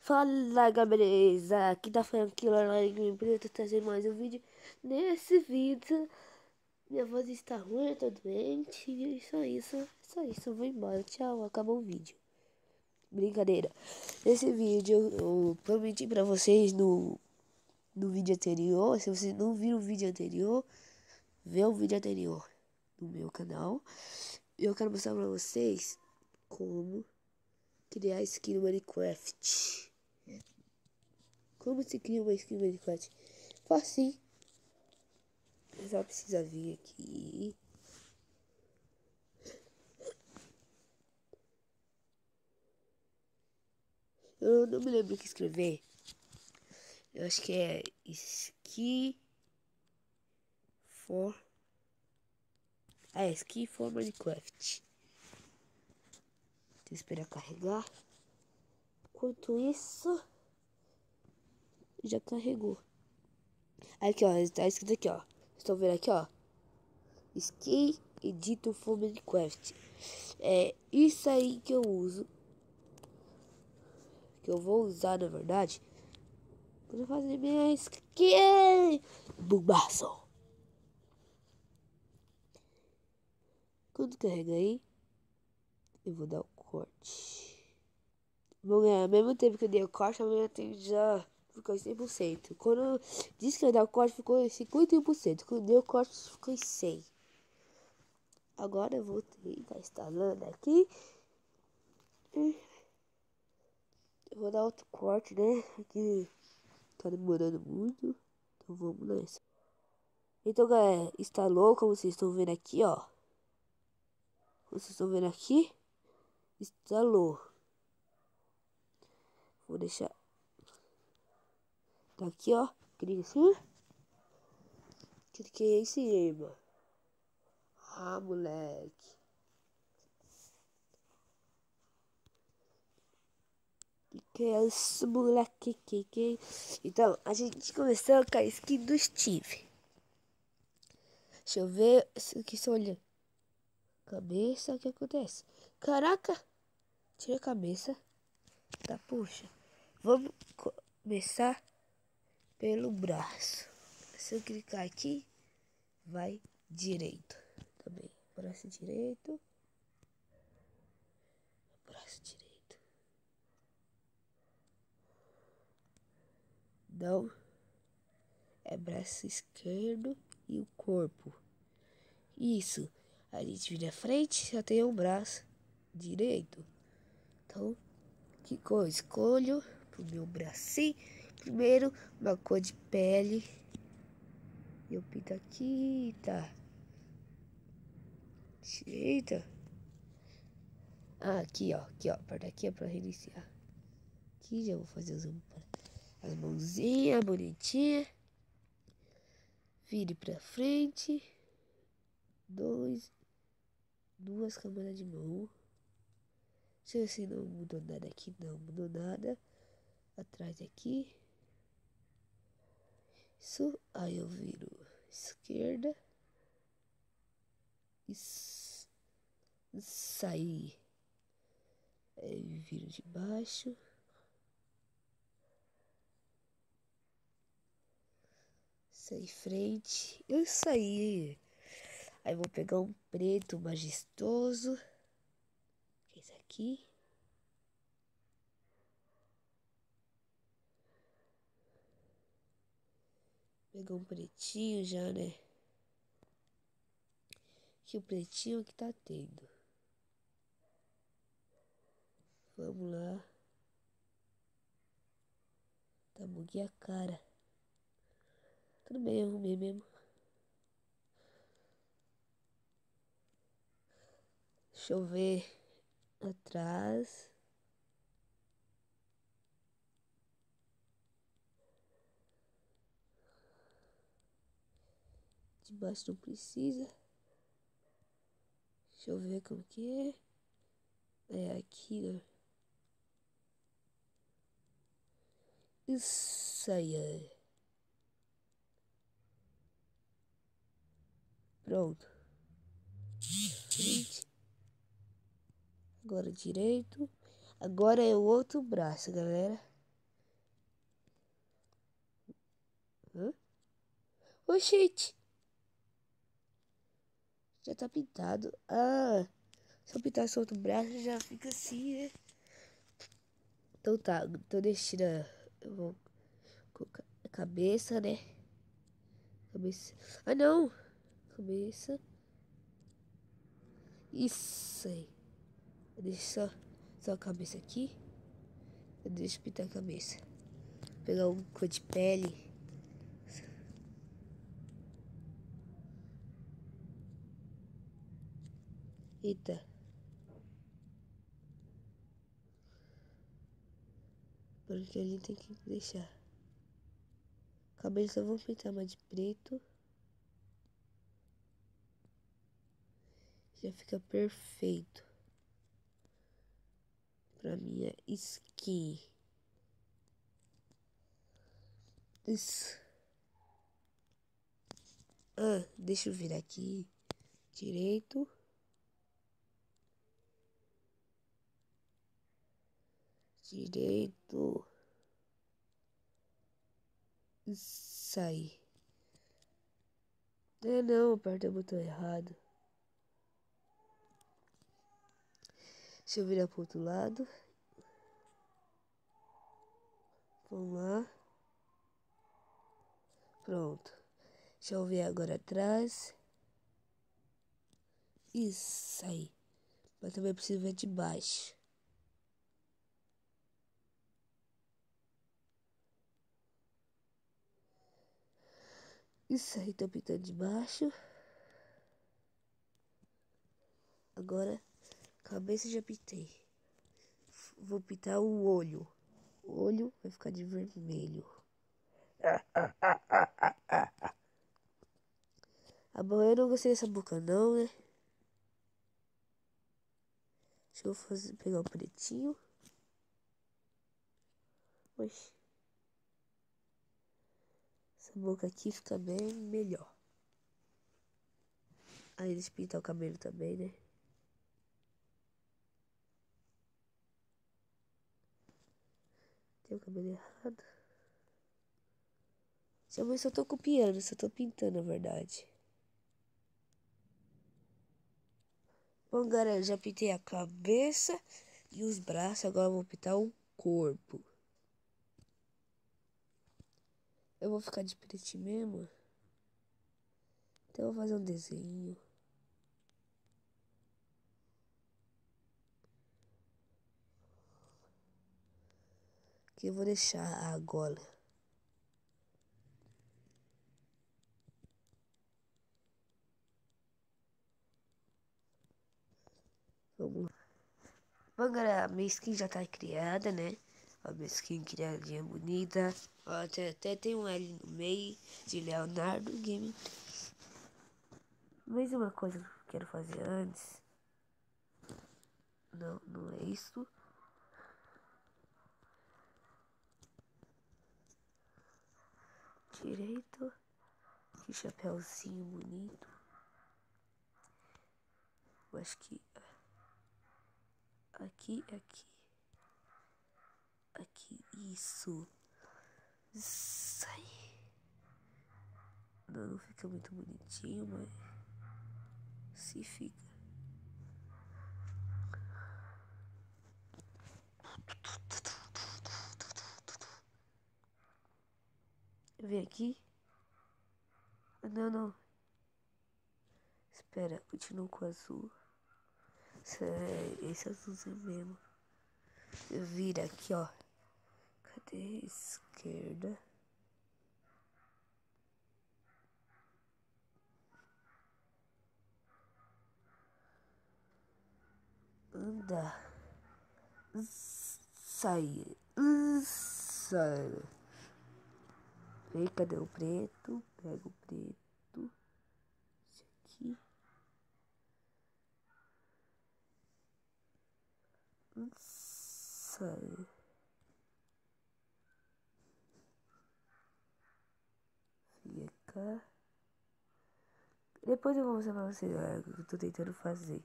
Fala galera, aqui tá falando que lá na Gameplay eu tô trazendo mais um vídeo. Nesse vídeo, minha voz está ruim, eu tô doente. E só isso, eu vou embora, tchau, acabou o vídeo. Brincadeira. Nesse vídeo eu prometi pra vocês no vídeo anterior. Se vocês não viram o vídeo anterior, vê o vídeo anterior no meu canal. Eu quero mostrar pra vocês como criar skin no Minecraft. Como se cria uma skin no Minecraft? Facinho. Você só precisa vir aqui. Eu não me lembro o que escrever. Eu acho que é skin for... skin for Minecraft. Tem que esperar carregar. Enquanto isso, já carregou. Aqui, ó, tá escrito aqui, ó. Vocês estão vendo aqui, ó. Skin Editor for Minecraft. É isso aí que eu uso. Que eu vou usar, na verdade, para fazer minha skin. Bubaço. Quando carrega aí, eu vou dar o corte. Vou ganhar ao mesmo tempo que eu dei o corte, a minha tempo já ficou em 100%. Quando eu disse que eu ia dar o corte, ficou em 51%. Quando deu o corte, ficou em 100%. Agora eu vou ter, tá instalando aqui. Eu vou dar outro corte, né? Aqui tá demorando muito. Então vamos nessa. Então, galera, instalou, como vocês estão vendo aqui, ó. Vocês estão vendo aqui? Instalou. Vou deixar. Tá aqui, ó. Clique assim. Cliquei em cima. Ah, moleque. Que é isso, moleque? Que... Então, a gente começou com a skin do Steve. Deixa eu ver. Aqui, se olha. Cabeça, o que acontece? Caraca! Tira a cabeça. Tá, puxa. Vamos começar pelo braço. Se eu clicar aqui, vai direito. Também. Braço direito. Braço direito. Não. É braço esquerdo e o corpo. Isso. A gente vira a frente, já tem um braço direito. Então, que cor eu escolho pro meu bracinho? Primeiro, uma cor de pele. Eu pinto aqui, tá. Eita. Ah, aqui, ó. Aqui, ó. Aperta aqui é pra reiniciar. Aqui já vou fazer as mãozinhas bonitinhas. Vire pra frente. Duas câmeras de mão. Se assim não mudou nada aqui, não mudou nada. Atrás aqui. Isso. Aí eu viro esquerda. Isso. Sair. Aí viro de baixo. Sair frente. Isso aí. Aí vou pegar um preto majestoso. Que é esse aqui. Pegar um pretinho já, né? Que o pretinho que tá tendo. Vamos lá. Tá buguei a cara. Tudo bem, eu arrumei mesmo. Deixa eu ver atrás. De baixo não precisa. Deixa eu ver como que é. É aqui, ó. Isso aí, ó. Pronto. Frente. Agora direito. Agora é o outro braço, galera. Oxente. Já tá pintado. Ah, se eu pintar só outro braço, já fica assim, né? Então tá, então deixa eu tirar. Eu vou colocar a cabeça, né? Cabeça. Ah, não! Cabeça. Isso aí. Deixa só a cabeça aqui. Deixa eu pintar a cabeça. Pegar um cor de pele. Eita. Porque ali tem que deixar. Cabeça eu vou pintar mais de preto. Já fica perfeito. Pra minha skin. Isso. Ah, deixa eu virar aqui. Direito. Direito. Isso aí. Não, apertei o botão errado. Deixa eu virar pro outro lado. Vamos lá. Pronto. Deixa eu ver agora atrás. Isso aí. Mas também preciso ver de baixo. Isso aí, tô pintando de baixo. Agora, cabeça já pintei. Vou pintar o olho. O olho vai ficar de vermelho. Ah, bom, eu não gostei dessa boca não, né? Deixa eu pegar o pretinho. Oxi. Essa boca aqui fica bem melhor. Aí eles pintam o cabelo também, né? Tem o cabelo errado. Já mas só tô copiando, só tô pintando, na verdade. Bom, galera, já pintei a cabeça e os braços. Agora eu vou pintar o corpo. Eu vou ficar de preto mesmo. Então eu vou fazer um desenho. Que eu vou deixar a gola. Vamos lá. Bom, galera, minha skin já tá criada, né? A minha skin criadinha bonita. Ó, até tem um L no meio de Leonardo Game. Mais uma coisa que eu quero fazer antes. Não, não é isso. Direito. Que chapéuzinho bonito. Eu acho que aqui. Aqui, isso. Isso aí. Não fica muito bonitinho, mas se fica. Vem aqui. Não, não. Espera, continua com o azul. Esse azulzinho mesmo. Vira aqui, ó. Cadê a esquerda? Anda. Sai. Sai. Vem, cadê o preto? Pega o preto. Esse aqui. Sai. Vem cá. Depois eu vou mostrar pra vocês o que eu tô tentando fazer.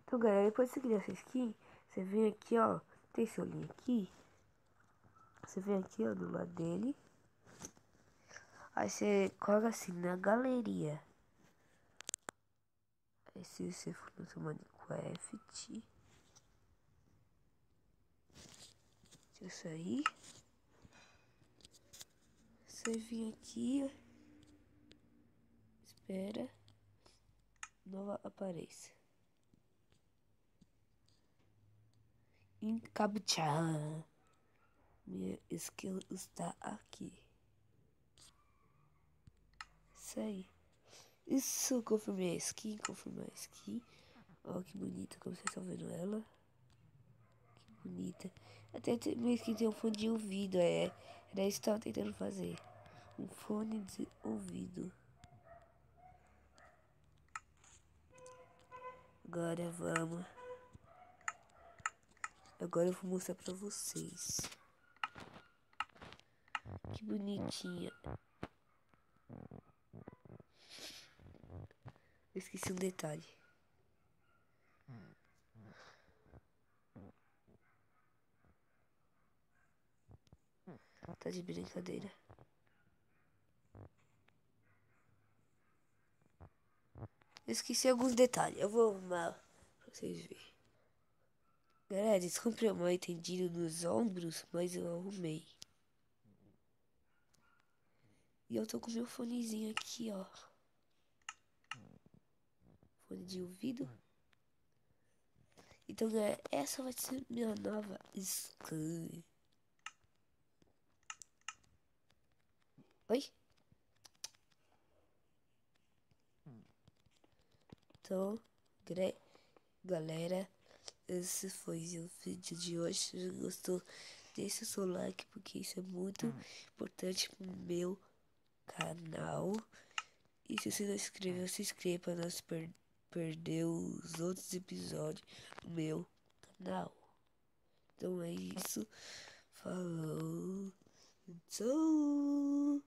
Então, galera, depois de você criar essa skin, você vem aqui, ó. Tem seu link aqui. Você vem aqui, ó, do lado dele. Aí você coloca assim na galeria. Aí se você for no seu Minecraft, deixa eu sair. Você vir aqui, espera, nova apareça. Encabuchar. Minha skill está aqui. Isso aí. Isso, confirmei a skin, confirmei a skin. Ó, que bonita, como vocês estão vendo ela. Que bonita. Até minha skin tem um fone de ouvido, era isso que eu tava tentando fazer. Um fone de ouvido. Agora vamos. Agora eu vou mostrar pra vocês. Que bonitinha. Eu esqueci um detalhe. Tá de brincadeira. Eu esqueci alguns detalhes. Eu vou arrumar pra vocês verem. Galera, desculpe eu mal entendido nos ombros, mas eu arrumei. E eu tô com meu fonezinho aqui, ó. Fone de ouvido. Então, galera, essa vai ser minha nova skin. Oi? Então, galera, esse foi o vídeo de hoje. Se você gostou, deixa o seu like, porque isso é muito importante pro meu canal. E se você não se inscreveu, se inscreva para não perder os outros episódios do meu canal. Então é isso. Falou. Tchau.